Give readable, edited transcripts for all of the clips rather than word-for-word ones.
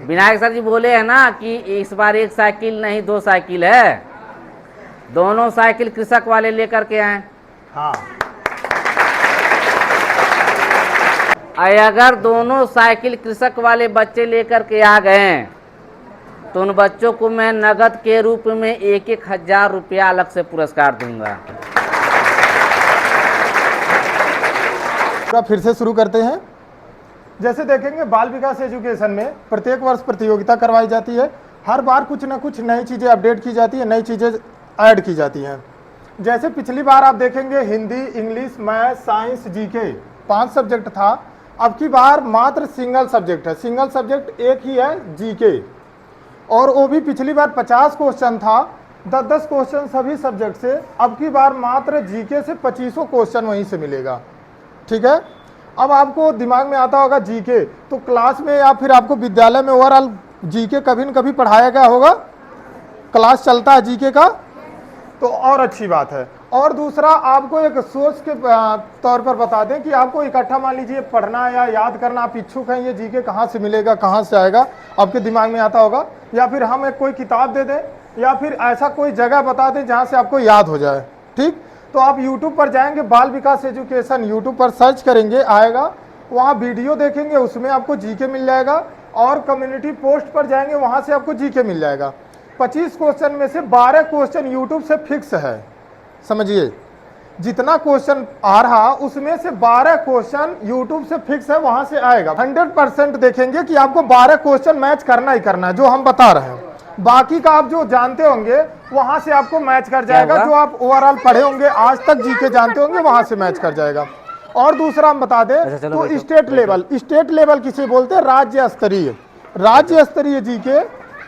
Vinayak sir जी बोले है ना कि इस बार एक साइकिल नहीं 2 साइकिल है, दोनों साइकिल कृषक वाले लेकर के आए। हाँ, अगर दोनों साइकिल कृषक वाले बच्चे लेकर के आ गए तो उन बच्चों को मैं नगद के रूप में 1,000 रुपया अलग से पुरस्कार दूंगा। फिर से शुरू करते हैं। जैसे देखेंगे बाल विकास एजुकेशन में प्रत्येक वर्ष प्रतियोगिता करवाई जाती है। हर बार कुछ ना कुछ नई चीज़ें अपडेट की जाती है, नई चीज़ें ऐड की जाती हैं। जैसे पिछली बार आप देखेंगे Hindi, English, math, science, GK 5 subject था। अब की बार मात्र सिंगल सब्जेक्ट है, सिंगल सब्जेक्ट एक ही है, जीके। और वो भी पिछली बार 50 क्वेश्चन था, 10-10 क्वेश्चन सभी सब्जेक्ट से। अब की बार मात्र जीके से 25 क्वेश्चन वहीं से मिलेगा। ठीक है। अब आपको दिमाग में आता होगा जीके, तो क्लास में या फिर आपको विद्यालय में ओवरऑल जीके कभी न कभी पढ़ाया गया होगा, क्लास चलता है जीके का, तो और अच्छी बात है। और दूसरा आपको एक सोर्स के तौर पर बता दें कि आपको इकट्ठा मान लीजिए पढ़ना या याद करना आप इच्छुक हैं, ये जीके कहाँ से मिलेगा, कहाँ से आएगा, आपके दिमाग में आता होगा। या फिर हम एक कोई किताब दे दें या फिर ऐसा कोई जगह बता दें जहाँ से आपको याद हो जाए। ठीक, तो आप YouTube पर जाएंगे, बाल विकास एजुकेशन YouTube पर सर्च करेंगे, आएगा, वहाँ वीडियो देखेंगे, उसमें आपको जीके मिल जाएगा। और कम्युनिटी पोस्ट पर जाएंगे, वहाँ से आपको जीके मिल जाएगा। 25 क्वेश्चन में से 12 क्वेश्चन YouTube से फिक्स है। समझिए, जितना क्वेश्चन आ रहा उसमें से 12 क्वेश्चन YouTube से फिक्स है, वहाँ से आएगा। 100% देखेंगे कि आपको 12 क्वेश्चन मैच करना ही करना है, जो हम बता रहे हैं। बाकी का आप जो जानते होंगे वहां से आपको मैच कर जाएगा, जो आप ओवरऑल पढ़े होंगे, आज तक जीके जानते होंगे, वहां से मैच कर जाएगा। और दूसरा हम बता दें तो स्टेट लेवल किसे बोलते हैं, राज्य स्तरीय जीके।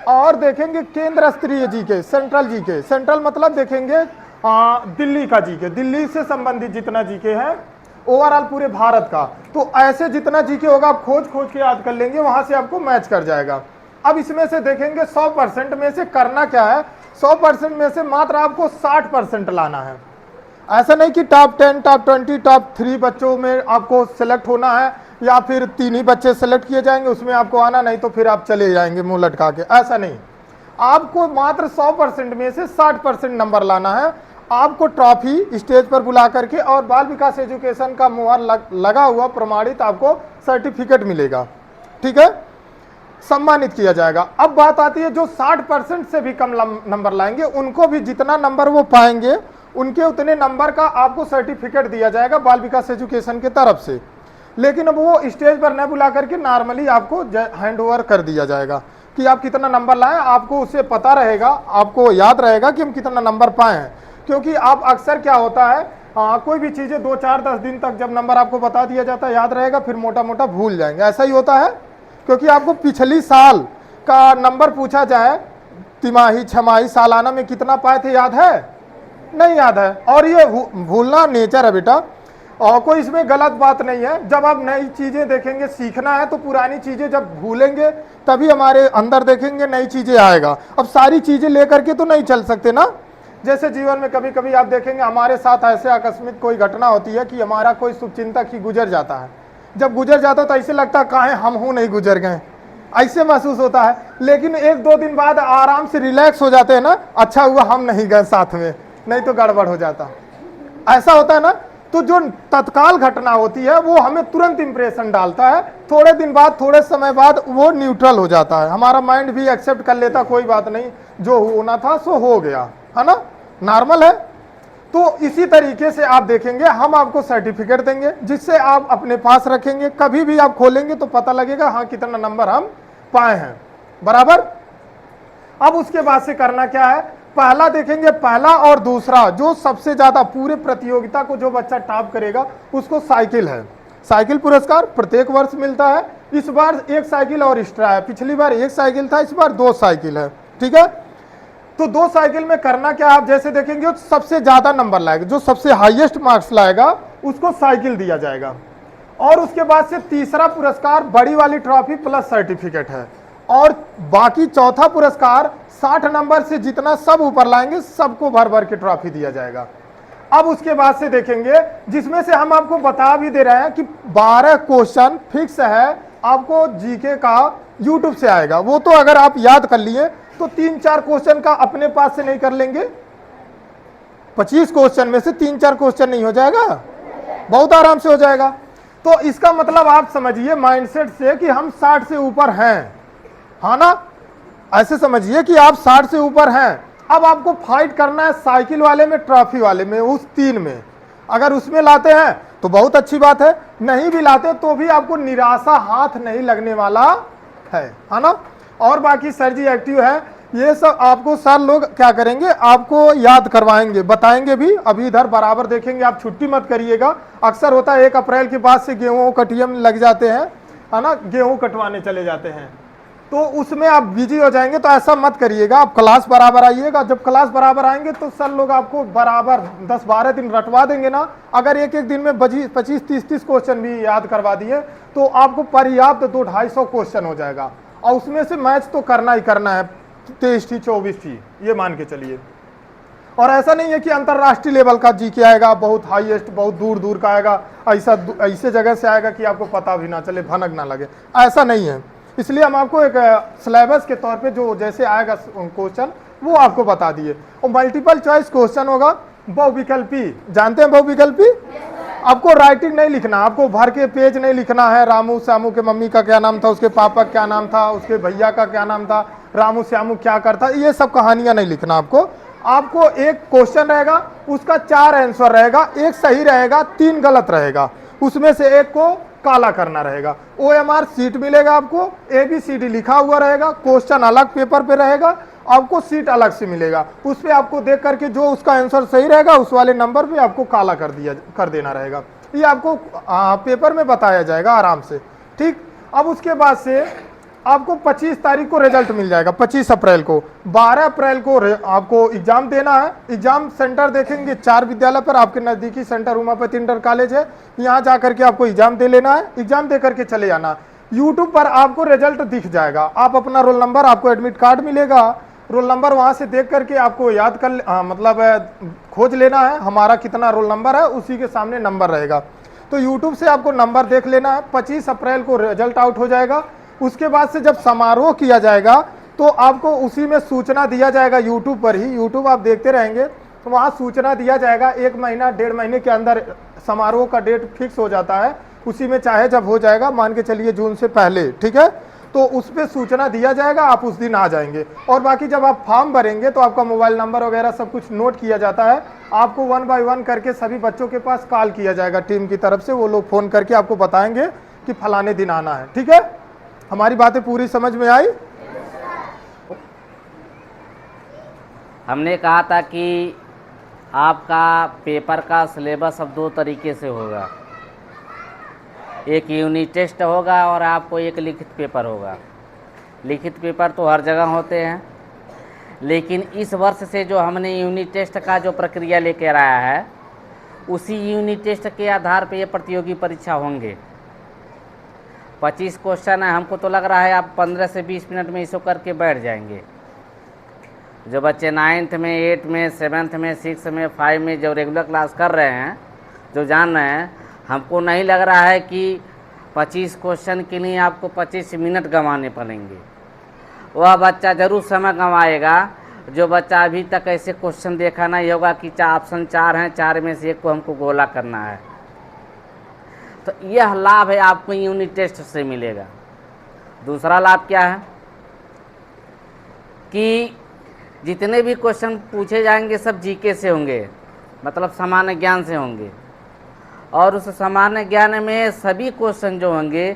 और देखेंगे केंद्र स्तरीय जीके, सेंट्रल जीके। सेंट्रल मतलब देखेंगे दिल्ली का जीके, दिल्ली से संबंधित जितना जीके है ओवरऑल पूरे भारत का। तो ऐसे जितना जीके होगा आप खोज के याद कर लेंगे, वहां से आपको मैच कर जाएगा। अब इसमें से देखेंगे 100% में से करना क्या है, 100% में से मात्र आपको 60% लाना है। ऐसा नहीं कि टॉप 10, टॉप 20, टॉप 3 बच्चों में आपको सिलेक्ट होना है या फिर 3 ही बच्चे सिलेक्ट किए जाएंगे उसमें आपको आना, नहीं तो फिर आप चले जाएंगे मुंह लटका के। ऐसा नहीं, आपको मात्र 100% में से 60% नंबर लाना है। आपको ट्रॉफी स्टेज पर बुला करके और बाल विकास एजुकेशन का मुहर लगा हुआ प्रमाणित आपको सर्टिफिकेट मिलेगा। ठीक है, सम्मानित किया जाएगा। अब बात आती है जो 60% से भी कम नंबर लाएंगे, उनको भी जितना नंबर वो पाएंगे उनके उतने नंबर का आपको सर्टिफिकेट दिया जाएगा बाल विकास एजुकेशन की तरफ से। लेकिन अब वो स्टेज पर न बुला करके नॉर्मली आपको हैंड ओवर कर दिया जाएगा कि आप कितना नंबर लाएं, आपको उसे पता रहेगा, आपको याद रहेगा कि हम कितना नंबर पाए हैं। क्योंकि आप अक्सर क्या होता है, कोई भी चीज़ें 2, 4, 10 दिन तक जब नंबर आपको बता दिया जाता है याद रहेगा, फिर मोटा मोटा भूल जाएंगे। ऐसा ही होता है, क्योंकि आपको पिछली साल का नंबर पूछा जाए, तिमाही, छमाही, सालाना में कितना पाए थे याद है? नहीं याद है। और ये भूलना नेचर है बेटा, और कोई इसमें गलत बात नहीं है। जब आप नई चीज़ें देखेंगे, सीखना है, तो पुरानी चीज़ें जब भूलेंगे तभी हमारे अंदर देखेंगे नई चीज़ें आएगा। अब सारी चीज़ें लेकर के तो नहीं चल सकते ना। जैसे जीवन में कभी कभी आप देखेंगे हमारे साथ ऐसे आकस्मिक कोई घटना होती है कि हमारा कोई शुभचिंतक ही गुजर जाता है। जब गुजर जाता है तो ऐसे लगता है काहे हम हूँ नहीं गुजर गए, ऐसे महसूस होता है। लेकिन 1-2 दिन बाद आराम से रिलैक्स हो जाते हैं ना, अच्छा हुआ हम नहीं गए साथ में, नहीं तो गड़बड़ हो जाता। ऐसा होता है ना। तो जो तत्काल घटना होती है वो हमें तुरंत इंप्रेशन डालता है, थोड़े दिन बाद, थोड़े समय बाद वो न्यूट्रल हो जाता है, हमारा माइंड भी एक्सेप्ट कर लेता, कोई बात नहीं, जो होना था सो हो गया, है ना, नॉर्मल है। तो इसी तरीके से आप देखेंगे हम आपको सर्टिफिकेट देंगे जिससे आप अपने पास रखेंगे, कभी भी आप खोलेंगे तो पता लगेगा हाँ कितना नंबर हम पाए हैं, बराबर। अब उसके बाद से करना क्या है, पहला देखेंगे, पहला और दूसरा जो सबसे ज्यादा पूरे प्रतियोगिता को जो बच्चा टॉप करेगा उसको साइकिल है, साइकिल पुरस्कार प्रत्येक वर्ष मिलता है। इस बार 1 साइकिल और एक्स्ट्रा है, पिछली बार 1 साइकिल था, इस बार 2 साइकिल है। ठीक है, तो 2 साइकिल में करना क्या, आप जैसे देखेंगे जो सबसे ज्यादा नंबर लाएगा, जो सबसे हाईएस्ट मार्क्स लाएगा उसको साइकिल दिया जाएगा। और उसके बाद से तीसरा पुरस्कार बड़ी वाली ट्रॉफी प्लस सर्टिफिकेट है। और बाकी चौथा पुरस्कार 60 नंबर से जितना सब ऊपर लाएंगे सबको भर भर के ट्रॉफी दिया जाएगा। अब उसके बाद से देखेंगे जिसमें से हम आपको बता भी दे रहे हैं कि 12 क्वेश्चन फिक्स है, आपको जीके का यूट्यूब से आएगा। वो तो अगर आप याद कर लिए तो 3-4 क्वेश्चन का अपने पास से नहीं कर लेंगे, 25 क्वेश्चन में से 3-4 क्वेश्चन नहीं हो जाएगा, बहुत आराम से हो जाएगा। तो इसका मतलब आप समझिए माइंडसेट से कि हम 60 से ऊपर हैं, हाँ ना, ऐसे समझिए कि आप 60 से ऊपर हैं। अब आपको फाइट करना है साइकिल वाले में, ट्रॉफी वाले में, उस 3 में। अगर उसमें लाते हैं तो बहुत अच्छी बात है, नहीं भी लाते तो भी आपको निराशा हाथ नहीं लगने वाला है ना। और बाकी सर जी एक्टिव है, ये सब आपको सर लोग क्या करेंगे, आपको याद करवाएंगे, बताएंगे भी। अभी इधर बराबर देखेंगे, आप छुट्टी मत करिएगा। अक्सर होता है 1 अप्रैल के बाद से गेहूं कटिया में लग जाते हैं, है ना, गेहूं कटवाने चले जाते हैं, तो उसमें आप बिजी हो जाएंगे। तो ऐसा मत करिएगा, आप क्लास बराबर आइएगा। जब क्लास बराबर आएंगे तो सर लोग आपको बराबर 10-12 दिन रटवा देंगे ना। अगर एक दिन में 25-30 क्वेश्चन भी याद करवा दिए तो आपको पर्याप्त 200-250 क्वेश्चन हो जाएगा। और उसमें से मैच तो करना ही करना है, 23 24 ये मान के चलिए। और ऐसा नहीं है कि अंतरराष्ट्रीय लेवल का जीके आएगा, बहुत हाईएस्ट, बहुत दूर दूर का आएगा, ऐसे जगह से आएगा कि आपको पता भी ना चले, भनक ना लगे, ऐसा नहीं है। इसलिए हम आपको एक सिलेबस के तौर पे जो जैसे आएगा क्वेश्चन वो आपको बता दिए। और मल्टीपल चॉइस क्वेश्चन होगा, बहुविकल्पी, जानते हैं बहुविकल्पी? आपको राइटिंग नहीं लिखना, आपको भर के पेज नहीं लिखना है, रामू श्यामू के मम्मी का क्या नाम था, उसके पापा क्या नाम था, उसके भैया का क्या नाम था, रामू श्यामू क्या करता, ये सब कहानियां नहीं लिखना आपको। आपको एक क्वेश्चन रहेगा, उसका 4 आंसर रहेगा, एक सही रहेगा, 3 गलत रहेगा, उसमें से एक को काला करना रहेगा। OMR सीट मिलेगा आपको, ABCD लिखा हुआ रहेगा, क्वेश्चन अलग पेपर पे रहेगा, आपको सीट अलग से मिलेगा। उस पे आपको देख करके जो उसका आंसर सही रहेगा उस वाले नंबर पे आपको काला कर देना रहेगा। ये आपको पेपर में बताया जाएगा आराम से, ठीक। अब उसके बाद से आपको 25 तारीख को रिजल्ट मिल जाएगा, 25 अप्रैल को। 12 अप्रैल को आपको एग्जाम देना है। एग्जाम सेंटर देखेंगे 4 विद्यालय पर, आपके नजदीकी सेंटर उमापति इंटर कॉलेज है, यहाँ जा करके आपको एग्जाम दे लेना है, एग्जाम दे करके चले जाना। यूट्यूब पर आपको रिजल्ट दिख जाएगा, आप अपना रोल नंबर, आपको एडमिट कार्ड मिलेगा, रोल नंबर वहां से देख करके आपको याद कर मतलब खोज लेना है हमारा कितना रोल नंबर है, उसी के सामने नंबर रहेगा। तो यूट्यूब से आपको नंबर देख लेना है। 25 अप्रैल को रिजल्ट आउट हो जाएगा। उसके बाद से जब समारोह किया जाएगा तो आपको उसी में सूचना दिया जाएगा, यूट्यूब पर ही, यूट्यूब आप देखते रहेंगे तो वहाँ सूचना दिया जाएगा। 1 महीना 1.5 महीने के अंदर समारोह का डेट फिक्स हो जाता है, उसी में चाहे जब हो जाएगा, मान के चलिए जून से पहले, ठीक है। तो उस पर सूचना दिया जाएगा, आप उस दिन आ जाएंगे। और बाकी जब आप फॉर्म भरेंगे तो आपका मोबाइल नंबर वगैरह सब कुछ नोट किया जाता है, आपको 1 बाय 1 करके सभी बच्चों के पास कॉल किया जाएगा टीम की तरफ से, वो लोग फ़ोन करके आपको बताएंगे कि फलाने दिन आना है, ठीक है। हमारी बातें पूरी समझ में आई? हमने कहा था कि आपका पेपर का सिलेबस अब 2 तरीके से होगा, एक यूनिट टेस्ट होगा और आपको एक लिखित पेपर होगा। लिखित पेपर तो हर जगह होते हैं, लेकिन इस वर्ष से जो हमने यूनिट टेस्ट का जो प्रक्रिया लेकर आया है, उसी यूनिट टेस्ट के आधार पर ये प्रतियोगी परीक्षा होंगे। 25 क्वेश्चन है, हमको तो लग रहा है आप 15 से 20 मिनट में इसको करके बैठ जाएंगे। जो बच्चे 9th में, 8 में, 7th में, 6 में, 5 में जो रेगुलर क्लास कर रहे हैं, जो जान रहे हैं, हमको नहीं लग रहा है कि 25 क्वेश्चन के लिए आपको 25 मिनट गंवाने पड़ेंगे। वह बच्चा ज़रूर समय गंवाएगा जो बच्चा अभी तक ऐसे क्वेश्चन देखा नहीं होगा कि ऑप्शन 4 हैं, 4 में से एक को हमको गोला करना है। तो यह लाभ है आपको यूनिट टेस्ट से मिलेगा। दूसरा लाभ क्या है कि जितने भी क्वेश्चन पूछे जाएंगे सब जीके से होंगे, मतलब सामान्य ज्ञान से होंगे। और उस सामान्य ज्ञान में सभी क्वेश्चन जो होंगे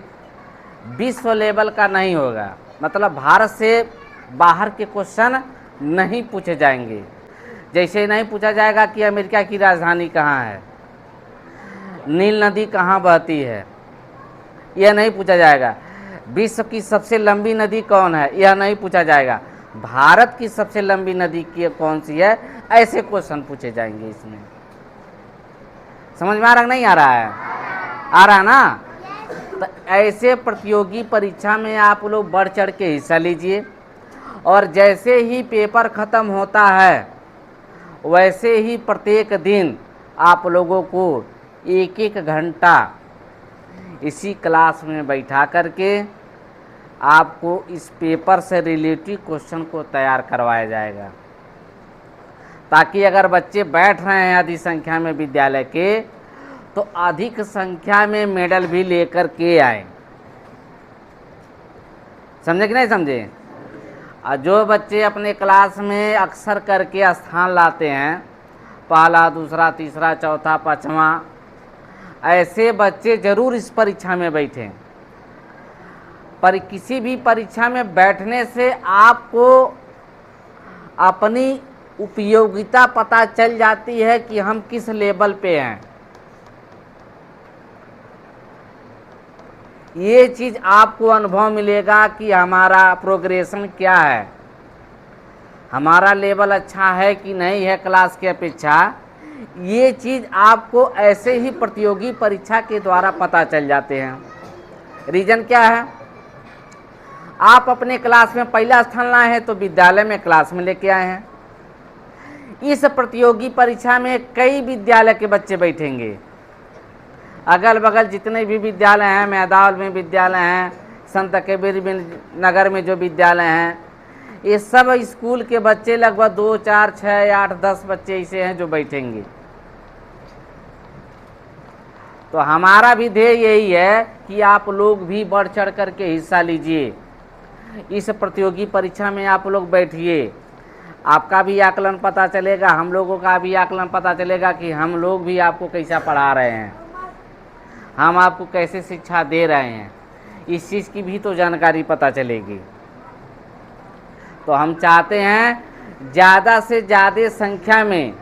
विश्व लेवल का नहीं होगा, मतलब भारत से बाहर के क्वेश्चन नहीं पूछे जाएंगे। जैसे नहीं पूछा जाएगा कि अमेरिका की राजधानी कहाँ है, नील नदी कहाँ बहती है, यह नहीं पूछा जाएगा। विश्व की सबसे लंबी नदी कौन है, यह नहीं पूछा जाएगा। भारत की सबसे लंबी नदी की कौन सी है, ऐसे क्वेश्चन पूछे जाएंगे। इसमें समझ में आ रहा नहीं आ रहा है? आ रहा ना? तो ऐसे प्रतियोगी परीक्षा में आप लोग बढ़ चढ़ के हिस्सा लीजिए। और जैसे ही पेपर ख़त्म होता है वैसे ही प्रत्येक दिन आप लोगों को 1-1 घंटा इसी क्लास में बैठा करके आपको इस पेपर से रिलेटेड क्वेश्चन को तैयार करवाया जाएगा, ताकि अगर बच्चे बैठ रहे हैं अधिक संख्या में विद्यालय के, तो अधिक संख्या में मेडल भी लेकर के आए। समझे कि नहीं समझे? और जो बच्चे अपने क्लास में अक्सर करके स्थान लाते हैं, पहला, दूसरा, तीसरा, चौथा, पाँचवा, ऐसे बच्चे जरूर इस परीक्षा में बैठें। पर किसी भी परीक्षा में बैठने से आपको अपनी उपयोगिता पता चल जाती है कि हम किस लेवल पे हैं। ये चीज़ आपको अनुभव मिलेगा कि हमारा प्रोग्रेशन क्या है, हमारा लेवल अच्छा है कि नहीं है क्लास की अपेक्षा। ये चीज़ आपको ऐसे ही प्रतियोगी परीक्षा के द्वारा पता चल जाते हैं। रीज़न क्या है? आप अपने क्लास में पहला स्थान लाए हैं तो विद्यालय में क्लास में लेके आए हैं। इस प्रतियोगी परीक्षा में कई विद्यालय के बच्चे बैठेंगे, अगल बगल जितने भी विद्यालय हैं, मैदान में विद्यालय हैं, संत कबीर नगर में जो विद्यालय हैं, ये सब स्कूल के बच्चे लगभग 2, 4, 6, 8, 10 बच्चे ऐसे हैं जो बैठेंगे। तो हमारा भी ध्येय यही है कि आप लोग भी बढ़ चढ़ करके हिस्सा लीजिए, इस प्रतियोगी परीक्षा में आप लोग बैठिए। आपका भी आकलन पता चलेगा, हम लोगों का भी आकलन पता चलेगा कि हम लोग भी आपको कैसा पढ़ा रहे हैं, हम आपको कैसे शिक्षा दे रहे हैं, इस चीज़ की भी तो जानकारी पता चलेगी। तो हम चाहते हैं ज़्यादा से ज़्यादा संख्या में,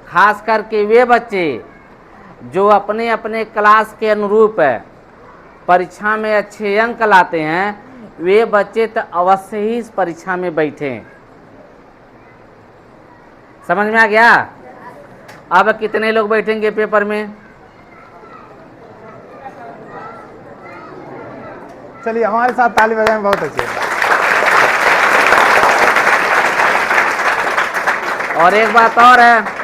खास करके वे बच्चे जो अपने अपने क्लास के अनुरूप परीक्षा में अच्छे अंक लाते हैं, वे बच्चे तो अवश्य ही इस परीक्षा में बैठें। समझ में आ गया? अब कितने लोग बैठेंगे पेपर में? चलिए हमारे साथ ताली बजाएं, बहुत अच्छी है। और एक बात और है,